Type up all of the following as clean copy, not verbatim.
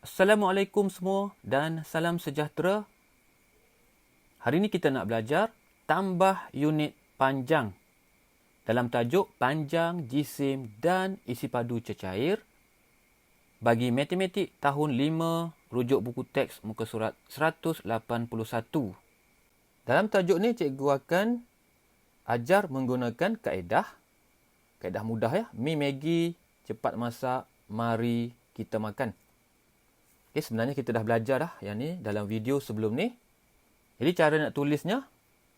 Assalamualaikum semua dan salam sejahtera. Hari ini kita nak belajar tambah unit panjang dalam tajuk panjang, jisim dan isi padu cecair bagi matematik tahun 5 rujuk buku teks muka surat 181. Dalam tajuk ni cikgu akan ajar menggunakan kaedah mudah ya. Mi Maggi, cepat masak, mari kita makan. Okay, sebenarnya kita dah belajar dah yang ni dalam video sebelum ni. Jadi cara nak tulisnya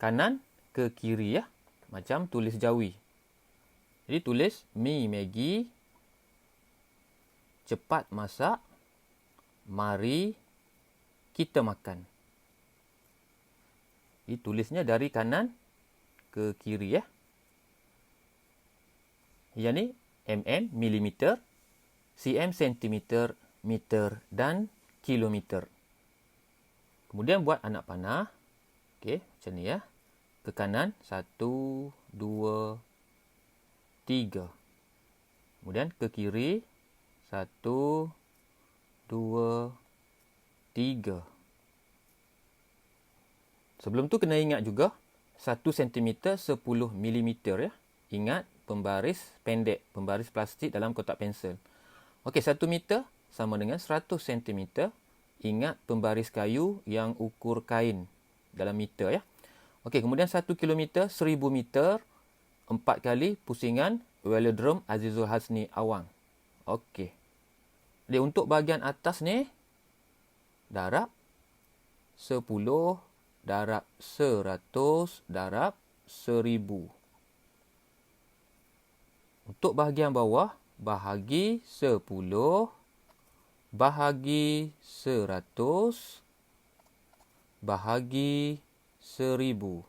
kanan ke kiri ya. Macam tulis Jawi. Jadi tulis Mi Maggi, cepat masak, mari kita makan. Jadi tulisnya dari kanan ke kiri ya. Yang ni mm, milimeter, cm, sentimeter, meter dan kilometer. Kemudian buat anak panah. Okey, macam ni ya. Ke kanan 1 2 3. Kemudian ke kiri 1 2 3. Sebelum tu kena ingat juga 1 cm 10 mm ya. Ingat pembaris pendek, pembaris plastik dalam kotak pensel. Okey, 1 meter sama dengan 100 cm. Ingat pembaris kayu yang ukur kain dalam meter ya. Okey, kemudian 1 kilometer 1000 meter 4 kali pusingan velodrome Azizul Hasni Awang. Okey. Jadi untuk bahagian atas ni darab 10 darab 100 darab 1000. Untuk bahagian bawah bahagi 10 bahagi 100 bahagi 1000.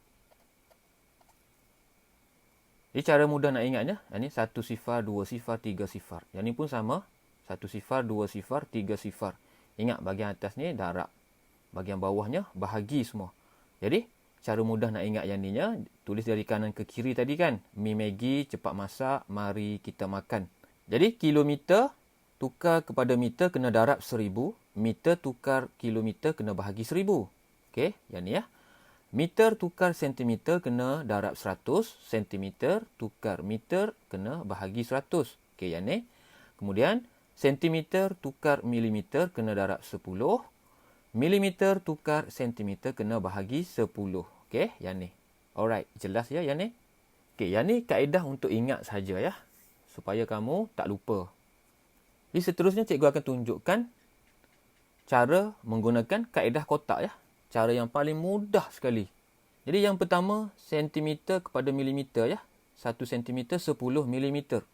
Jadi cara mudah nak ingatnya, yang ni 1 sifar, 2 sifar, 3 sifar. Yang ni pun sama, 1 sifar, 2 sifar, 3 sifar. Ingat bahagian atas ni darab. Bahagian bawahnya bahagi semua. Jadi cara mudah nak ingat yang ni nya, tulis dari kanan ke kiri tadi kan. Mi Maggi, cepat masak, mari kita makan. Jadi kilometer tukar kepada meter kena darab 1000. Meter tukar kilometer kena bahagi 1000. Okey, yang ni ya. Meter tukar sentimeter kena darab 100. Sentimeter tukar meter kena bahagi 100. Okey, yang ni. Kemudian sentimeter tukar milimeter kena darab 10. Milimeter tukar sentimeter kena bahagi 10. Okey, yang ni. Alright, jelas ya yang ni? Okey, yang ni kaedah untuk ingat saja ya. Supaya kamu tak lupa. Jadi seterusnya cikgu akan tunjukkan cara menggunakan kaedah kotak ya. Cara yang paling mudah sekali. Jadi yang pertama sentimeter kepada milimeter ya. 1 sentimeter 10 milimeter.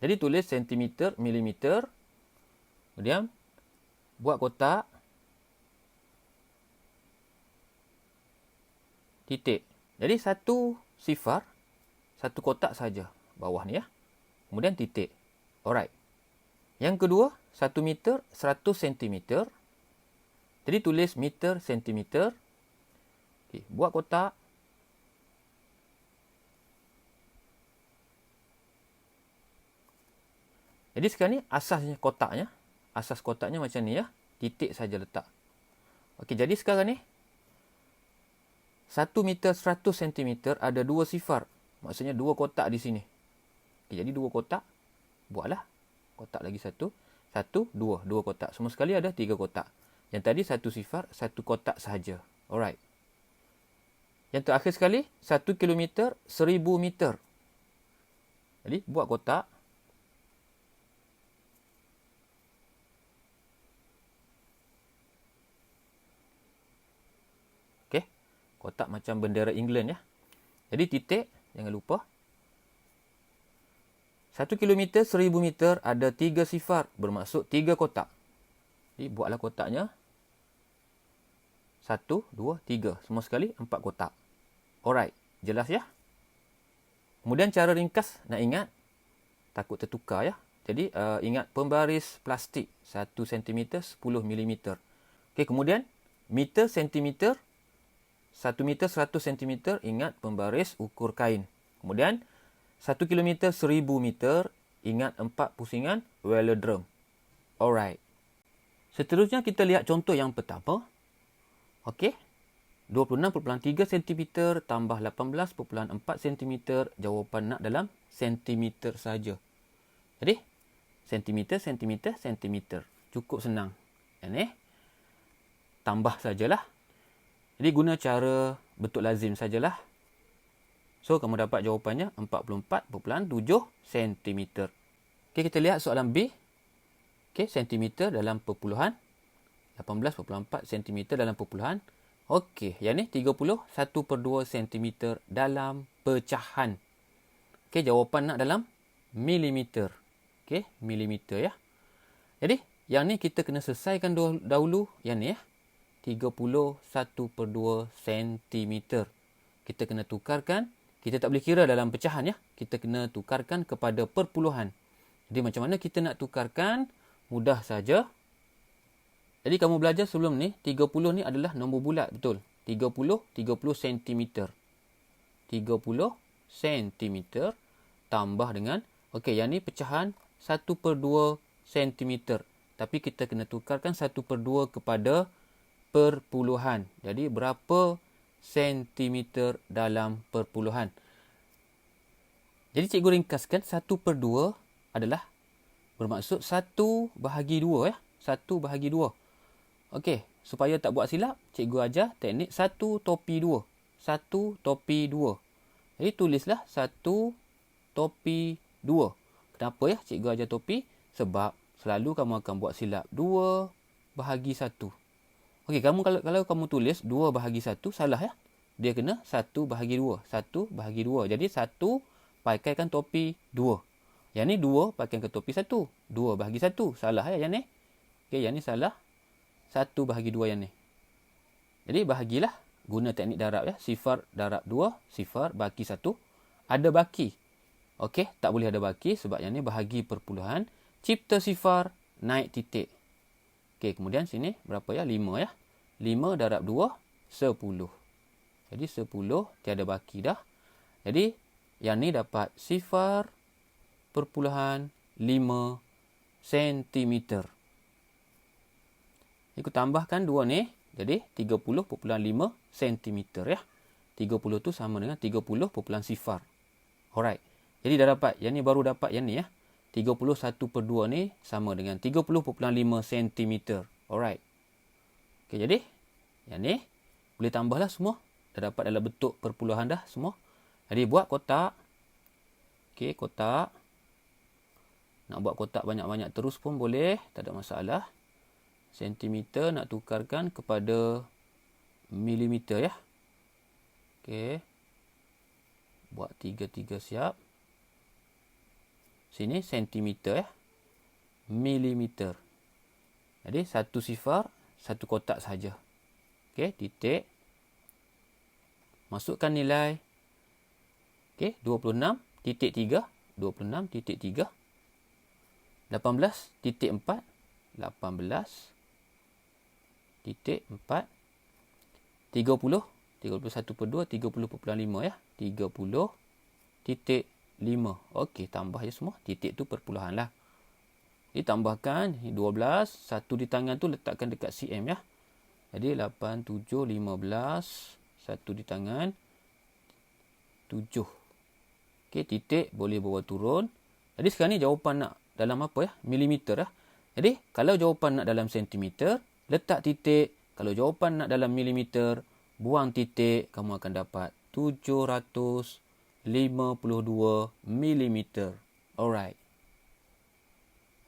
Jadi tulis sentimeter milimeter. Kemudian buat kotak. Titik. Jadi satu sifar, satu kotak saja bawah ni ya. Kemudian titik. Alright. Yang kedua, 1 meter 100 cm. Jadi tulis meter sentimeter. Okay, buat kotak. Jadi sekarang ni asasnya kotaknya. Asas kotaknya macam ni ya. Titik saja letak. Okey, jadi sekarang ni 1 meter 100 cm ada 2 sifar. Maksudnya 2 kotak di sini. Okay, jadi 2 kotak. Buatlah. Kotak lagi 1. 1, 2. 2 kotak. Semua sekali ada 3 kotak. Yang tadi 1 sifar, 1 kotak sahaja. Alright. Yang terakhir sekali, 1 kilometer 1000 meter. Jadi buat kotak. Okey. Kotak macam bendera England ya. Jadi titik, jangan lupa. 1 kilometer 1000 meter ada 3 sifar. Bermaksud 3 kotak. Jadi buatlah kotaknya. 1, 2, 3. Semua sekali 4 kotak. Alright. Jelas ya? Kemudian cara ringkas nak ingat. Takut tertukar ya. Jadi ingat pembaris plastik. 1 cm 10 mm. Okey, kemudian meter sentimeter. 1 meter 100 cm. Ingat pembaris ukur kain. Kemudian 1 kilometer 1000 meter, ingat 4 pusingan velodrome. Alright. Seterusnya kita lihat contoh yang pertama. Okey. 26.3 cm tambah 18.4 cm. Jawapan nak dalam sentimeter saja. Jadi, sentimeter, sentimeter, sentimeter. Cukup senang. Yang ni, tambah sajalah. Jadi, guna cara bentuk lazim sajalah. So, kamu dapat jawapannya 44.7 cm. Okey, kita lihat soalan B. Okey, sentimeter dalam perpuluhan. 18.4 cm dalam perpuluhan. Okey, yang ni 31/2 cm dalam pecahan. Okey, jawapan nak dalam milimeter. Okey, milimeter ya. Jadi, yang ni kita kena selesaikan dahulu yang ni ya. 31/2 cm. Kita kena tukarkan. Kita tak boleh kira dalam pecahan ya. Kita kena tukarkan kepada perpuluhan. Jadi, macam mana kita nak tukarkan? Mudah saja. Jadi kamu belajar sebelum ni, 30 ni adalah nombor bulat, betul? 30 cm. 30 cm tambah dengan, okey, yang ni pecahan 1/2 cm. Tapi kita kena tukarkan 1/2 kepada perpuluhan. Jadi berapa sentimeter dalam perpuluhan? Jadi cikgu ringkaskan 1/2 adalah bermaksud 1/2 ya. 1/2. Okey, supaya tak buat silap, cikgu ajar teknik 1/2. 1/2. Jadi tulislah 1/2. Kenapa ya cikgu ajar topi? Sebab selalu kamu akan buat silap 2/1. Okey, kalau kamu tulis 2/1, salah ya. Dia kena 1/2. 1/2. Jadi 1 pakaikan topi 2. Yang ni 2 pakaikan topi 1. 2/1. Salah ya yang ni. Okey, yang ni salah. 1/2 yang ni. Jadi bahagilah. Guna teknik darab ya. Sifar darab 2. Sifar baki 1. Ada baki. Okey, tak boleh ada baki sebab yang ni bahagi perpuluhan. Cipta sifar, naik titik. Okey, kemudian sini berapa ya? 5 ya. 5 darab 2, 10. Jadi 10, tiada baki dah. Jadi yang ni dapat sifar perpuluhan 5 cm. Aku tambahkan 2 ni. Jadi 30.5 cm ya. 30 tu sama dengan 30.0. Alright. Jadi dah dapat. Yang ni baru dapat yang ni ya. 31/2 ni sama dengan 30.5 cm. Alright. Okey, jadi yang ni boleh tambahlah semua. Dah dapat dalam bentuk perpuluhan dah semua. Jadi buat kotak. Okey, kotak. Nak buat kotak banyak-banyak terus pun boleh. Tak ada masalah. Sentimeter nak tukarkan kepada milimeter ya. Okey. Buat 3 siap. Sini sentimeter ya. Milimeter. Jadi satu sifar, satu kotak saja. Okey, titik. Masukkan nilai. Okey, 26.3. 26.3. 18.4. 18.4. 30. 31/2, 30.5 ya. 30.5. Okey, tambah je semua. Titik tu perpuluhan lah. Ditambahkan 12. Satu di tangan tu letakkan dekat cm ya. Jadi 8, 7, 15. Satu di tangan. 7. Okey, titik boleh bawa turun. Jadi sekarang ni jawapan nak dalam apa ya? Milimeter ya. Jadi kalau jawapan nak dalam sentimeter, letak titik. Kalau jawapan nak dalam milimeter, buang titik. Kamu akan dapat 752 milimeter. Alright.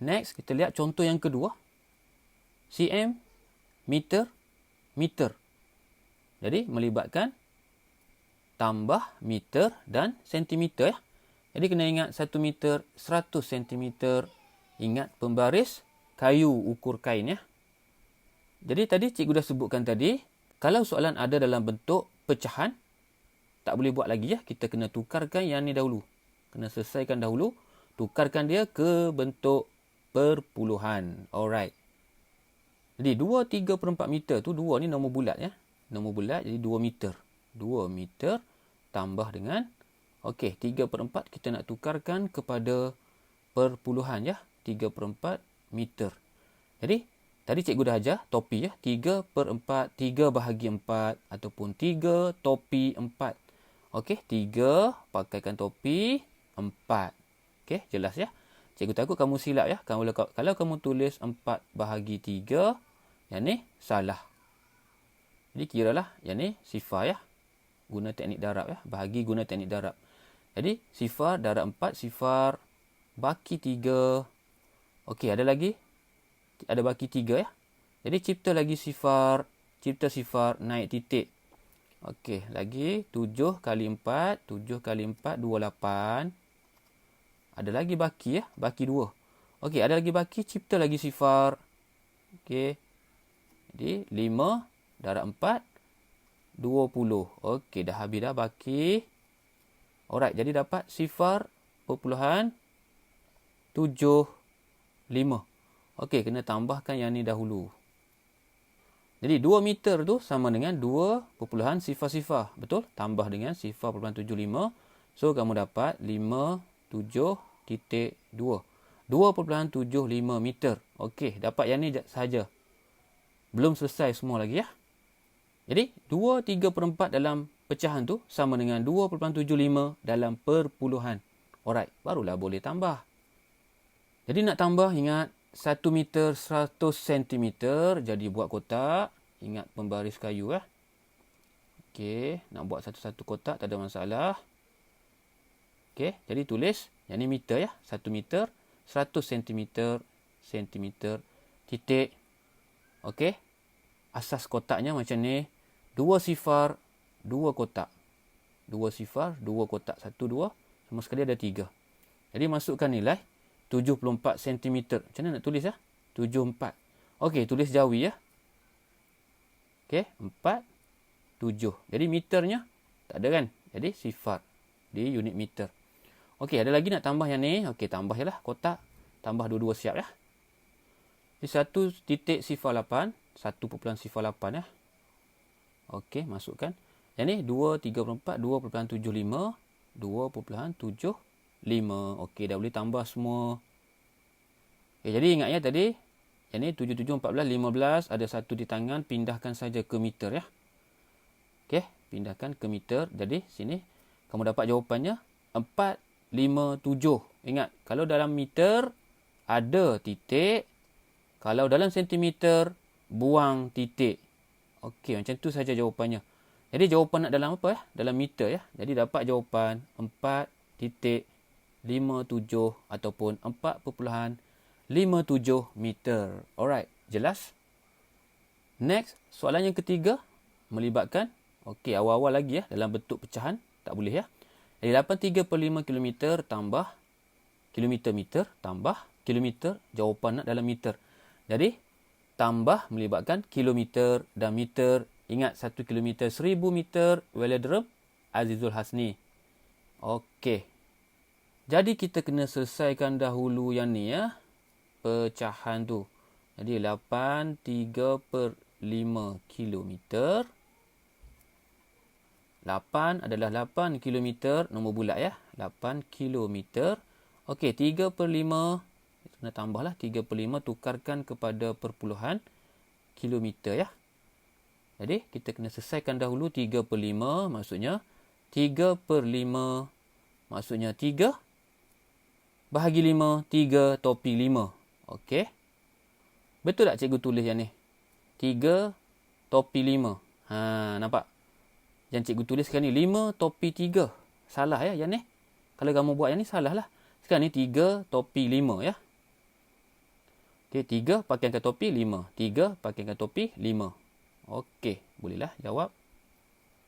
Next, kita lihat contoh yang kedua. cm, meter, meter. Jadi melibatkan tambah meter dan sentimeter ya. Jadi kena ingat 1 meter 100 cm. Ingat pembaris kayu ukur kain ya. Jadi tadi cikgu dah sebutkan tadi, kalau soalan ada dalam bentuk pecahan, tak boleh buat lagi ya. Kita kena tukarkan yang ni dahulu. Kena selesaikan dahulu. Tukarkan dia ke bentuk perpuluhan. Alright. Jadi 2, 3/4 meter tu 2 ni nombor bulat ya. Nombor bulat jadi 2 meter. 2 meter tambah dengan, okey, 3/4 kita nak tukarkan kepada perpuluhan ya. 3/4 meter. Jadi Tadi cikgu dah ajar topi ya. 3/4, 3 bahagi 4 ataupun 3 topi 4. Okey, 3 pakaikan topi 4. Okey, jelas ya. Cikgu takut kamu silap ya. Kalau kamu tulis 4 bahagi 3, yang ni salah. Jadi kiralah yang ni sifar ya. Guna teknik darab ya. Bahagi guna teknik darab. Jadi sifar darab 4, sifar baki 3. Okey, ada lagi? Ada baki 3 ya. Jadi cipta lagi sifar, cipta sifar naik titik. Okey, lagi 7 kali 4, 7 kali 4, 28. Ada lagi baki ya, baki 2. Okey, ada lagi baki, cipta lagi sifar. Okey. Jadi 5 darab 4, 20. Okey, dah habis dah baki. Alright, jadi dapat sifar perpuluhan 75. Okey, kena tambahkan yang ni dahulu. Jadi 2 meter tu sama dengan 2 perpuluhan sifar-sifar. Betul? Tambah dengan sifar perpuluhan 75. So, kamu dapat 57.2. 2.75 meter. Okey, dapat yang ni sahaja. Belum selesai semua lagi ya. Jadi, 2/3/4 dalam pecahan tu sama dengan 2.75 dalam perpuluhan. Alright, barulah boleh tambah. Jadi nak tambah, ingat 1 meter 100 cm. Jadi buat kotak. Ingat pembaris kayu ya. Okey, nak buat satu-satu kotak tak ada masalah. Okey, jadi tulis yang ni meter ya. 1 meter 100 cm, titik. Okey. Asas kotaknya macam ni. 2 sifar, 2 kotak. 2 sifar, 2 kotak. 1, 2. Sama sekali ada 3. Jadi masukkan nilai 74 cm. Macam mana nak tulis ya? 74. Okey, tulis jawi ya. Okey, 4, 7. Jadi meternya tak ada kan? Jadi sifar di unit meter. Okey, ada lagi nak tambah yang ni. Okey, tambah je lah kotak. Tambah dua-dua siap ya. Di 1.08, 1.08 ya. Okey, masukkan. Yang ni 2/3/4, 2.75, 2.75. Okey, dah boleh tambah semua. Okay, jadi ingat ya tadi. Yang ni 7, 7, 14, 15. Ada satu di tangan. Pindahkan saja ke meter ya. Okey, pindahkan ke meter. Jadi sini kamu dapat jawapannya 457. Ingat, kalau dalam meter ada titik. Kalau dalam sentimeter buang titik. Okey, macam tu saja jawapannya. Jadi jawapan nak dalam apa ya? Dalam meter ya. Jadi dapat jawapan 4.57 ataupun 4.57 meter. Alright, jelas? Next, soalan yang ketiga melibatkan, okey, awal-awal lagi ya, dalam bentuk pecahan, tak boleh ya. Jadi 83/5 km tambah kilometer-meter tambah kilometer, jawapan nak dalam meter. Jadi tambah melibatkan kilometer dan meter. Ingat 1 kilometer 1000 meter. Velodrome Azizul Hasni. Okey. Jadi kita kena selesaikan dahulu yang ni ya. Pecahan tu. Jadi 83/5 kilometer. 8 adalah 8 kilometer. Nombor bulat ya. 8 kilometer. Okey, 3/5. Kena tambahlah 3/5. Tukarkan kepada perpuluhan kilometer ya. Jadi kita kena selesaikan dahulu 3/5. Maksudnya 3/5. Maksudnya 3 bahagi 5. 3 topi 5. Okey. Betul tak cikgu tulis yang ni? 3 topi 5. Nampak? Yang cikgu tulis sekarang ni 5 topi 3. Salah ya yang ni. Kalau kamu buat yang ni salah lah. Sekarang ni 3 topi 5 ya. Okey, 3 pakaikan topi 5. 3 pakaikan topi 5. Okey, bolehlah jawab.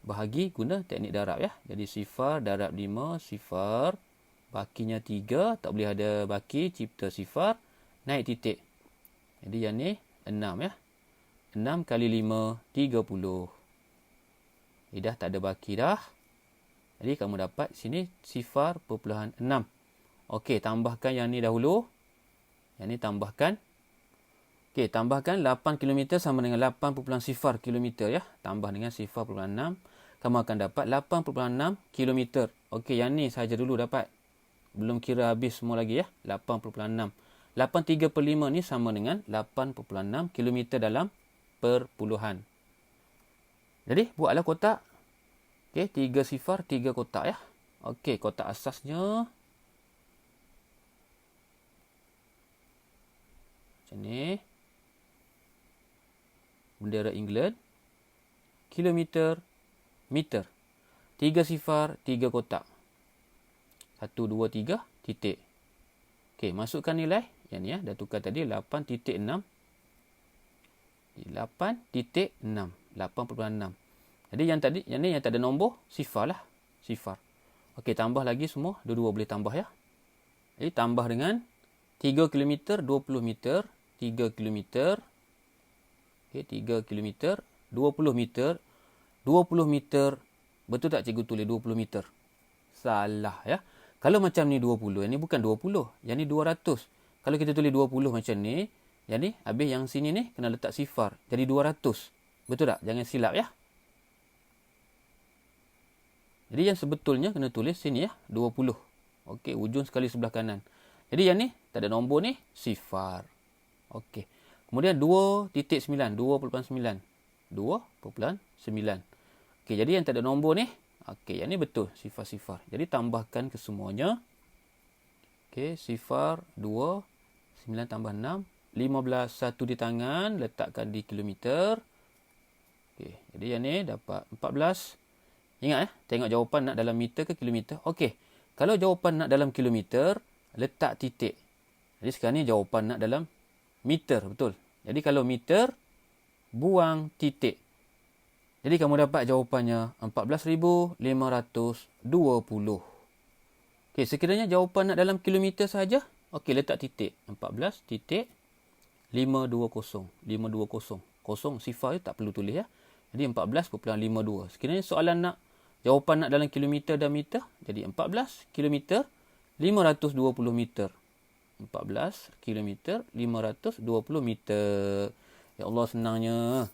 Bahagi guna teknik darab ya. Jadi sifar darab 5, sifar. Bakinya 3, tak boleh ada baki, cipta sifar. Naik titik. Jadi yang ni 6 ya. 6 kali 5, 30. Dah tak ada baki dah. Jadi kamu dapat sini sifar perpuluhan 6. Okey, tambahkan yang ni dahulu. Yang ni tambahkan. Okey, tambahkan 8 km sama dengan 8.0 km ya. Tambah dengan sifar perpuluhan 6. Kamu akan dapat 8.6 km. Okey, yang ni saja dulu dapat. Belum kira habis semua lagi ya. 8.6. 8/3/5 ni sama dengan 8.6 km dalam perpuluhan. Jadi, buatlah kotak. Okey, 3 sifar, 3 kotak ya. Okey, kotak asasnya. Macam ni. Bendera England. Kilometer, meter. 3 sifar, 3 kotak. 1, 2, 3, titik. Okey, masukkan nilai. Yang ni ya, dah tukar tadi 8.6. 8.6. 8.6. Jadi yang ni yang tak ada nombor, sifar lah. Sifar. Okey, tambah lagi semua. Dua-dua boleh tambah ya. Jadi tambah dengan 3 km, 20 meter. 3 km. Okey, 3 km, 20 meter. 20 meter. Betul tak cikgu tulis 20 meter? Salah ya. Kalau macam ni 20, yang ni bukan 20. Yang ni 200. Kalau kita tulis 20 macam ni, yang ni habis yang sini ni kena letak sifar. Jadi 200. Betul tak? Jangan silap ya. Jadi yang sebetulnya kena tulis sini ya, 20. Okey, ujung sekali sebelah kanan. Jadi yang ni tak ada nombor ni, sifar. Okey. Kemudian 2.9, 2.9. 2.9. Okey, jadi yang tak ada nombor ni, okey, yang ni betul, sifar-sifar. Jadi tambahkan ke semuanya. Okey, sifar 2, 9 tambah 6, 15, 1 di tangan, letakkan di kilometer. Okey, jadi yang ni dapat 14. Ingat tengok jawapan nak dalam meter ke kilometer. Okey, kalau jawapan nak dalam kilometer, letak titik. Jadi sekarang ni jawapan nak dalam meter, betul. Jadi kalau meter, buang titik. Jadi kamu dapat jawapannya 14,520. Okey, sekiranya jawapan nak dalam kilometer saja, okey, letak titik. 14.520. 520. Kosong sifar tak perlu tulis ya. Jadi 14.52. Sekiranya soalan nak jawapan nak dalam kilometer dan meter, jadi 14 kilometer 520 meter. 14 kilometer 520 meter. Ya Allah, senangnya.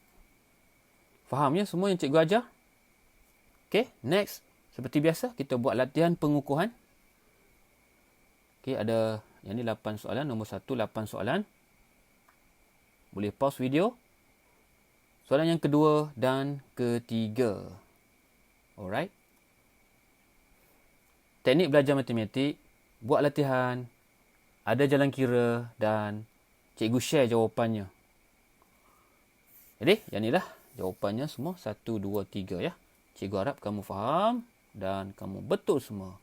Faham ya semua yang cikgu ajar? Okey, next. Seperti biasa, kita buat latihan pengukuhan. Okey, ada yang ni 8 soalan. Nombor 1, 8 soalan. Boleh pause video. Soalan yang kedua dan ketiga. Alright. Teknik belajar matematik. Buat latihan. Ada jalan kira dan cikgu share jawapannya. Jadi, yang inilah jawapannya semua. 1, 2, 3 ya. Cikgu harap kamu faham dan kamu betul semua.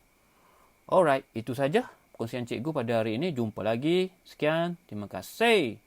Alright, itu saja perkongsian cikgu pada hari ini. Jumpa lagi. Sekian. Terima kasih.